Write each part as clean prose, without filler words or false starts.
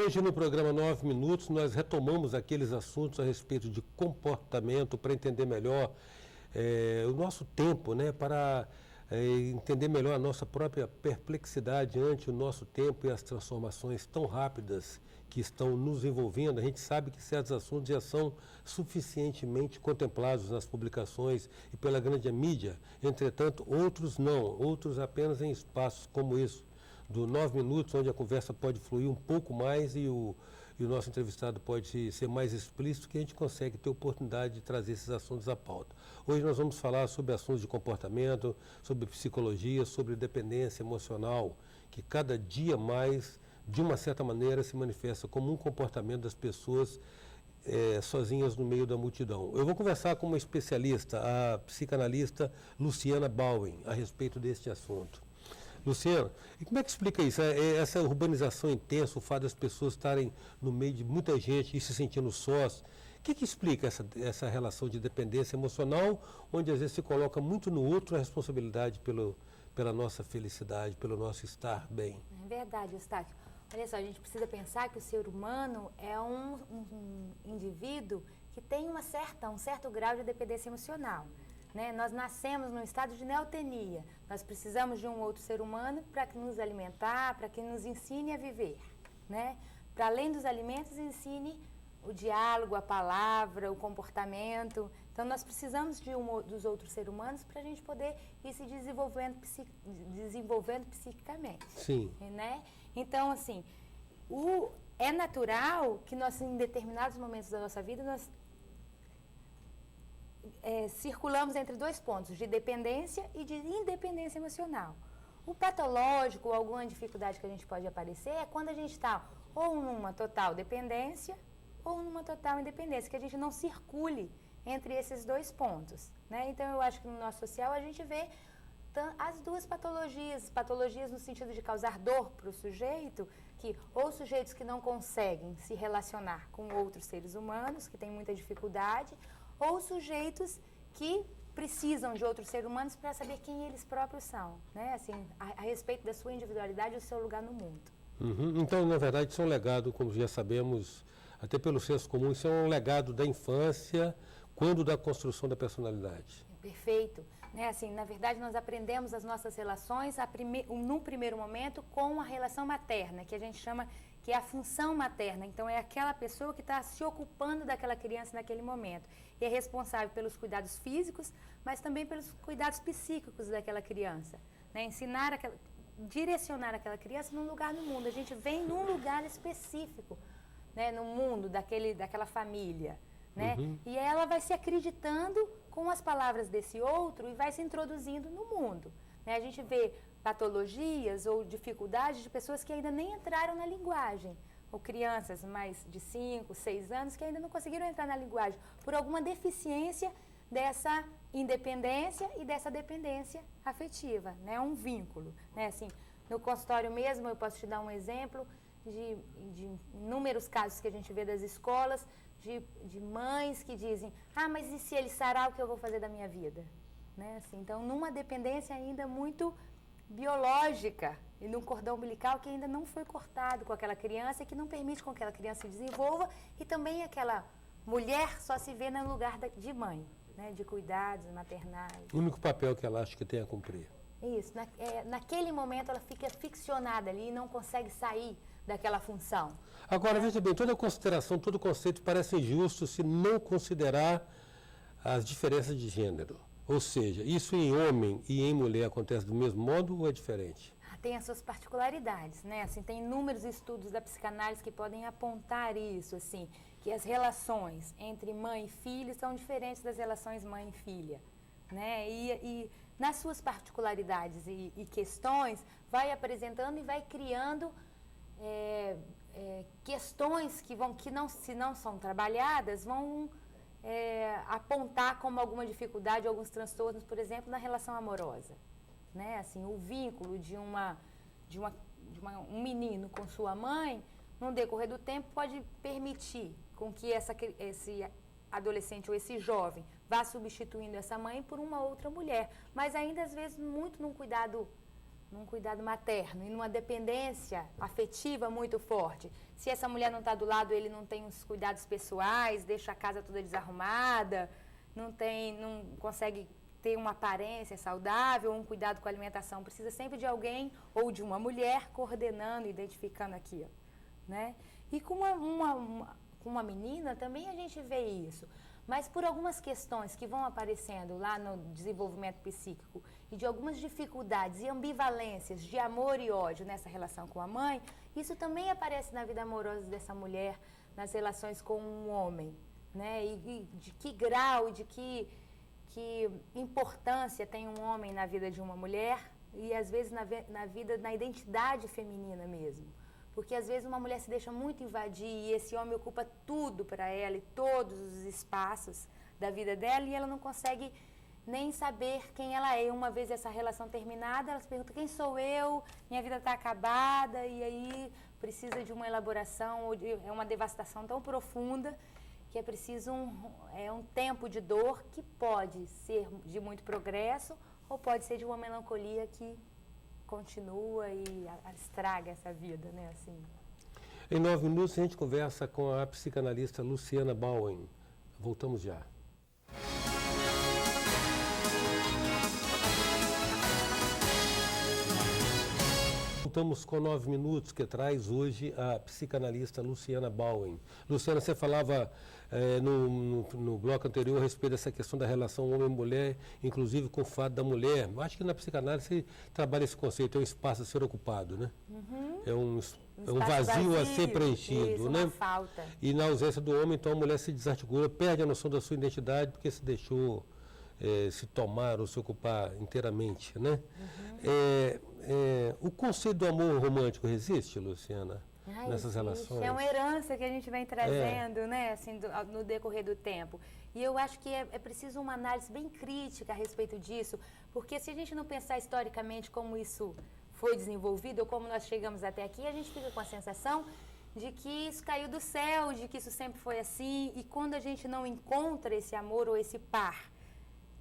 Hoje, no programa 9 Minutos, nós retomamos aqueles assuntos a respeito de comportamento para entender melhor o nosso tempo, né? Para entender melhor a nossa própria perplexidade ante o nosso tempo e as transformações tão rápidas que estão nos envolvendo. A gente sabe que certos assuntos já são suficientemente contemplados nas publicações e pela grande mídia. Entretanto, outros não, outros apenas em espaços como isso, do 9 Minutos, onde a conversa pode fluir um pouco mais e o nosso entrevistado pode ser mais explícito, que a gente consegue ter oportunidade de trazer esses assuntos à pauta. Hoje nós vamos falar sobre assuntos de comportamento, sobre psicologia, sobre dependência emocional, que cada dia mais, de uma certa maneira, se manifesta como um comportamento das pessoas sozinhas no meio da multidão. Eu vou conversar com uma especialista, a psicanalista Luciana Bowen, a respeito deste assunto. Luciana, e como é que explica isso? Essa urbanização intensa, o fato das pessoas estarem no meio de muita gente e se sentindo sós, o que explica essa relação de dependência emocional, onde às vezes se coloca muito no outro a responsabilidade pela nossa felicidade, pelo nosso estar bem? É verdade, Eustáquio. Olha só, a gente precisa pensar que o ser humano é um indivíduo que tem um certo grau de dependência emocional. Né? Nós nascemos num estado de neotenia. Nós precisamos de um outro ser humano para nos alimentar, para que nos ensine a viver. Né? Para além dos alimentos, ensine o diálogo, a palavra, o comportamento. Então, nós precisamos dos outros seres humanos para a gente poder ir se desenvolvendo psiquicamente. Sim. Né? Então, assim, é natural que nós, em determinados momentos da nossa vida, nós circulamos entre dois pontos, de dependência e de independência emocional. O patológico, ou alguma dificuldade que a gente pode aparecer, é quando a gente está ou numa total dependência ou numa total independência, que a gente não circule entre esses dois pontos. Né? Então, eu acho que no nosso social a gente vê as duas patologias no sentido de causar dor para o sujeito, ou sujeitos que não conseguem se relacionar com outros seres humanos, que têm muita dificuldade, ou sujeitos que precisam de outros seres humanos para saber quem eles próprios são, né? Assim, a respeito da sua individualidade e do seu lugar no mundo. Uhum. Então, na verdade, isso é um legado, como já sabemos, até pelo senso comum, isso é um legado da infância, quando da construção da personalidade. Perfeito. Né? Assim, na verdade, nós aprendemos as nossas relações, num primeiro momento, com a relação materna, que a gente chama que é a função materna. Então, é aquela pessoa que está se ocupando daquela criança naquele momento. E é responsável pelos cuidados físicos, mas também pelos cuidados psíquicos daquela criança. Né? Direcionar aquela criança num lugar no mundo. A gente vem num lugar específico, né? No mundo daquela família. Né? Uhum. E ela vai se acreditando com as palavras desse outro e vai se introduzindo no mundo. Né? A gente vê patologias ou dificuldades de pessoas que ainda nem entraram na linguagem, ou crianças mais de 5, 6 anos que ainda não conseguiram entrar na linguagem por alguma deficiência dessa independência e dessa dependência afetiva, né? Um vínculo. Né? Assim, no consultório mesmo, eu posso te dar um exemplo de inúmeros casos que a gente vê das escolas, de mães que dizem, mas e se ele sarar, o que eu vou fazer da minha vida? Né? Assim, então, numa dependência ainda muito biológica e num cordão umbilical que ainda não foi cortado com aquela criança e que não permite com que aquela criança se desenvolva, e também aquela mulher só se vê no lugar de mãe, né? De cuidados maternais. O único papel que ela acha que tem a cumprir. Isso, naquele momento ela fica ficcionada ali e não consegue sair daquela função. Agora, veja bem, toda consideração, todo conceito parece injusto se não considerar as diferenças de gênero. Ou seja, isso em homem e em mulher acontece do mesmo modo ou é diferente? Tem as suas particularidades, né? Assim, tem inúmeros estudos da psicanálise que podem apontar isso, assim, que as relações entre mãe e filho são diferentes das relações mãe e filha, né? E nas suas particularidades e questões, vai apresentando e vai criando questões que não, se não são trabalhadas, vão apontar como alguma dificuldade, alguns transtornos, por exemplo, na relação amorosa. Né? Assim, o vínculo de um menino com sua mãe, no decorrer do tempo, pode permitir com que esse adolescente ou esse jovem vá substituindo essa mãe por uma outra mulher, mas ainda às vezes muito num cuidado num cuidado materno e numa dependência afetiva muito forte. Se essa mulher não está do lado, ele não tem os cuidados pessoais, deixa a casa toda desarrumada, não consegue ter uma aparência saudável, um cuidado com a alimentação. Precisa sempre de alguém ou de uma mulher coordenando, identificando aquilo, né? E com uma menina também a gente vê isso. Mas por algumas questões que vão aparecendo lá no desenvolvimento psíquico e de algumas dificuldades e ambivalências de amor e ódio nessa relação com a mãe, isso também aparece na vida amorosa dessa mulher, nas relações com um homem, né? E de que grau e de que importância tem um homem na vida de uma mulher e às vezes na identidade feminina mesmo. Porque às vezes uma mulher se deixa muito invadir e esse homem ocupa tudo para ela e todos os espaços da vida dela e ela não consegue nem saber quem ela é. Uma vez essa relação terminada, ela se pergunta: quem sou eu? Minha vida está acabada, e aí precisa de uma elaboração, é uma devastação tão profunda que é preciso um tempo de dor que pode ser de muito progresso ou pode ser de uma melancolia que continua e estraga essa vida, né? Assim. Em 9 minutos a gente conversa com a psicanalista Luciana Bowen. Voltamos já. Voltamos com 9 minutos, que traz hoje a psicanalista Luciana Bowen. Luciana, você falava no bloco anterior a respeito dessa questão da relação homem-mulher, inclusive com o fato da mulher. Acho que na psicanálise você trabalha esse conceito, é um espaço a ser ocupado, né? Uhum. É um vazio a ser preenchido, isso, né? Uma falta. E na ausência do homem, então a mulher se desarticula, perde a noção da sua identidade porque se deixou se tomar ou se ocupar inteiramente, né? O conceito do amor romântico resiste, Luciana, nessas relações? É uma herança que a gente vem trazendo, né, assim, no decorrer do tempo. E eu acho que é preciso uma análise bem crítica a respeito disso, porque se a gente não pensar historicamente como isso foi desenvolvido ou como nós chegamos até aqui, a gente fica com a sensação de que isso caiu do céu, de que isso sempre foi assim, e quando a gente não encontra esse amor ou esse par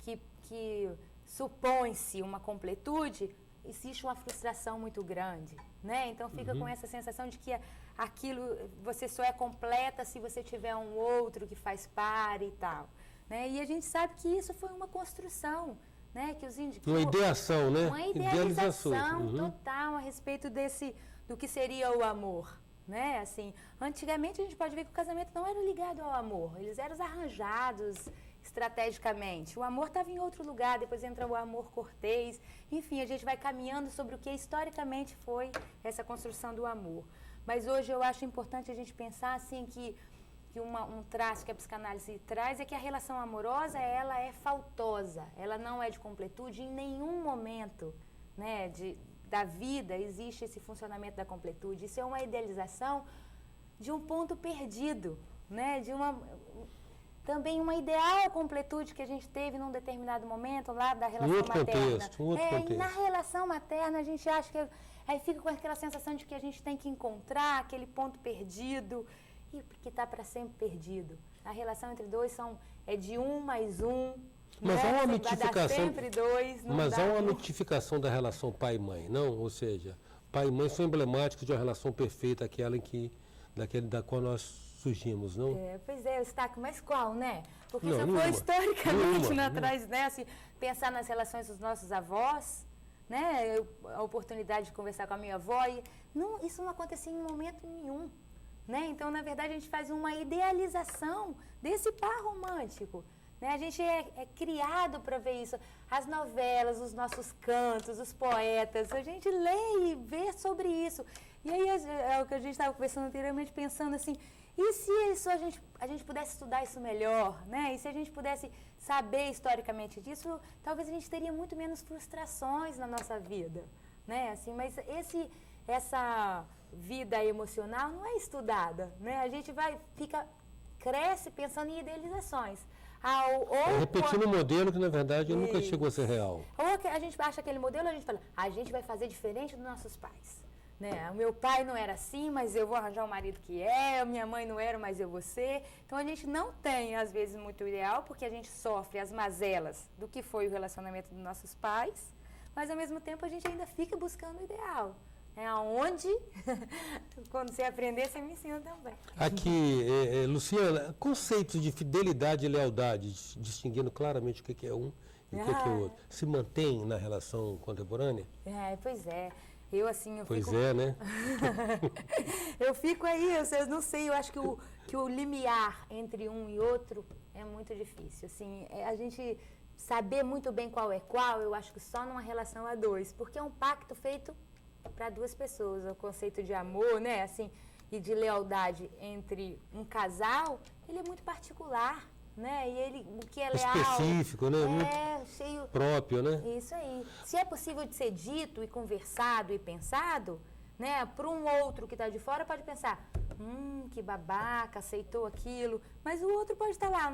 que supõe-se uma completude, existe uma frustração muito grande, né? Então fica com essa sensação de que aquilo, você só é completa se você tiver um outro que faz par e tal, né? E a gente sabe que isso foi uma construção, né? Que uma ideação, né? Uma idealização total a respeito do que seria o amor, né? Assim, antigamente a gente pode ver que o casamento não era ligado ao amor, eles eram arranjados estrategicamente. O amor estava em outro lugar, depois entra o amor cortês. Enfim, a gente vai caminhando sobre o que historicamente foi essa construção do amor. Mas hoje eu acho importante a gente pensar assim que um traço que a psicanálise traz é que a relação amorosa, ela é faltosa, ela não é de completude. Em nenhum momento, né, da vida existe esse funcionamento da completude. Isso é uma idealização de um ponto perdido, né, também uma ideal completude que a gente teve num determinado momento lá da relação materna. Um outro contexto. E na relação materna a gente acha que aí fica com aquela sensação de que a gente tem que encontrar aquele ponto perdido e que está para sempre perdido. A relação entre dois é de 1 mais 1. Mas há uma mitificação. Sempre 2. Mas há uma mitificação da relação pai e mãe, não? Ou seja, pai e mãe são emblemáticos de uma relação perfeita, aquela da qual nós surgimos, não? Pois é, Eustáquio, mas qual, né? Porque não, se nenhuma, for historicamente nenhuma. né, assim, pensar nas relações dos nossos avós, né? A oportunidade de conversar com a minha avó, isso não acontecia em momento nenhum, né? Então, na verdade, a gente faz uma idealização desse par romântico, né? A gente é criado para ver isso. As novelas, os nossos cantos, os poetas, a gente lê e vê sobre isso. E aí é o que a gente estava conversando anteriormente, pensando assim, e se isso a gente pudesse estudar isso melhor, né? E se a gente pudesse saber historicamente disso, talvez a gente teria muito menos frustrações na nossa vida, né? Assim, mas essa vida emocional não é estudada, né? A gente cresce pensando em idealizações. Repetindo um modelo que, na verdade, nunca chegou a ser real. Ou a gente acha aquele modelo, a gente fala, a gente vai fazer diferente dos nossos pais. Né? O meu pai não era assim, mas eu vou arranjar um marido que a minha mãe não era, mas eu vou ser. Então, a gente não tem, às vezes, muito ideal, porque a gente sofre as mazelas do que foi o relacionamento dos nossos pais, mas ao mesmo tempo a gente ainda fica buscando o ideal. É aonde, quando você aprender, você me ensina também. Aqui, Luciana, conceitos de fidelidade e lealdade, distinguindo claramente o que é um e o que é o outro, se mantém na relação contemporânea? Pois é. Eu, assim, eu pois fico... é, né? Eu fico aí, eu não sei, eu acho que o limiar entre um e outro é muito difícil. Assim, a gente saber muito bem qual é qual, eu acho que só numa relação a dois, porque é um pacto feito para duas pessoas. O conceito de amor, né, assim, e de lealdade entre um casal, ele é muito particular, né? E ele, o que é leal... específico, né? Muito cheio... próprio, né? Isso aí. Se é possível de ser dito e conversado e pensado, né? Para um outro que está de fora pode pensar, que babaca, aceitou aquilo. Mas o outro pode estar lá,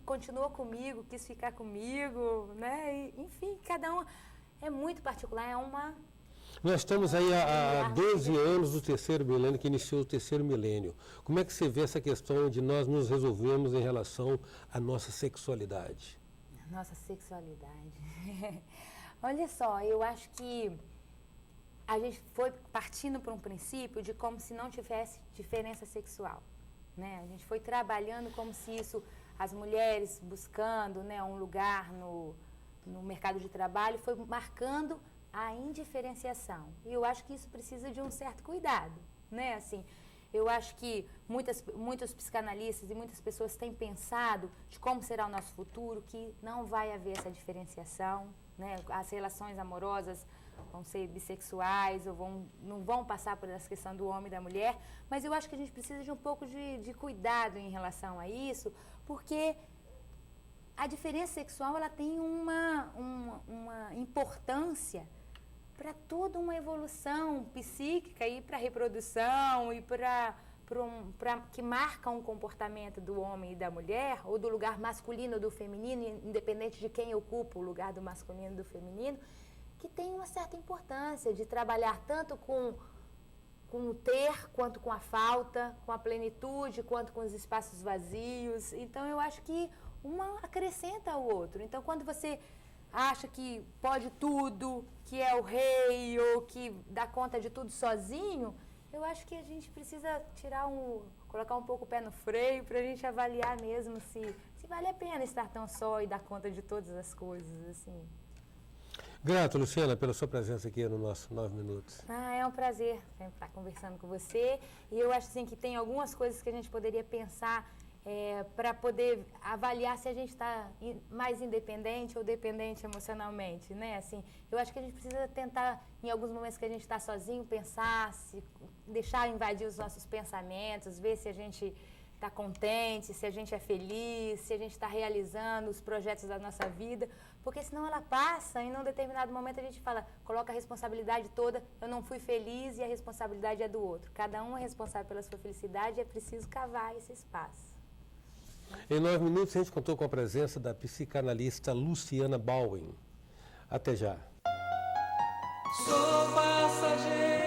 continuou comigo, quis ficar comigo, né? E, enfim, cada um é muito particular, é uma... Nós estamos aí há 12 anos do terceiro milênio, que iniciou o terceiro milênio. Como é que você vê essa questão de nós nos resolvermos em relação à nossa sexualidade? Nossa sexualidade. Olha só, eu acho que a gente foi partindo para um princípio de como se não tivesse diferença sexual, né? A gente foi trabalhando como se isso, as mulheres buscando, né, um lugar no mercado de trabalho, foi marcando a indiferenciação. E eu acho que isso precisa de um certo cuidado, né? Assim, eu acho que muitos psicanalistas e muitas pessoas têm pensado de como será o nosso futuro, que não vai haver essa diferenciação, né? As relações amorosas vão ser bissexuais ou não vão passar por essa questão do homem e da mulher, mas eu acho que a gente precisa de um pouco de cuidado em relação a isso, porque a diferença sexual ela tem uma importância para toda uma evolução psíquica e para a reprodução e para que marca um comportamento do homem e da mulher, ou do lugar masculino ou do feminino, independente de quem ocupa o lugar do masculino e do feminino, que tem uma certa importância de trabalhar tanto com o ter, quanto com a falta, com a plenitude, quanto com os espaços vazios. Então, eu acho que uma acrescenta ao outro. Então, quando você acha que pode tudo, que é o rei ou que dá conta de tudo sozinho, eu acho que a gente precisa colocar um pouco o pé no freio para a gente avaliar mesmo se vale a pena estar tão só e dar conta de todas as coisas, assim. Grato, Luciana, pela sua presença aqui no nosso 9 Minutos. É um prazer sempre estar conversando com você. E eu acho assim, que tem algumas coisas que a gente poderia pensar para poder avaliar se a gente está mais independente ou dependente emocionalmente, né? Assim, eu acho que a gente precisa tentar, em alguns momentos que a gente está sozinho, pensar, deixar invadir os nossos pensamentos, ver se a gente está contente, se a gente é feliz, se a gente está realizando os projetos da nossa vida, porque senão ela passa e num determinado momento a gente coloca a responsabilidade toda, eu não fui feliz e a responsabilidade é do outro. Cada um é responsável pela sua felicidade e é preciso cavar esse espaço. Em 9 Minutos, a gente contou com a presença da psicanalista Luciana Bauem. Até já. Sou passageiro.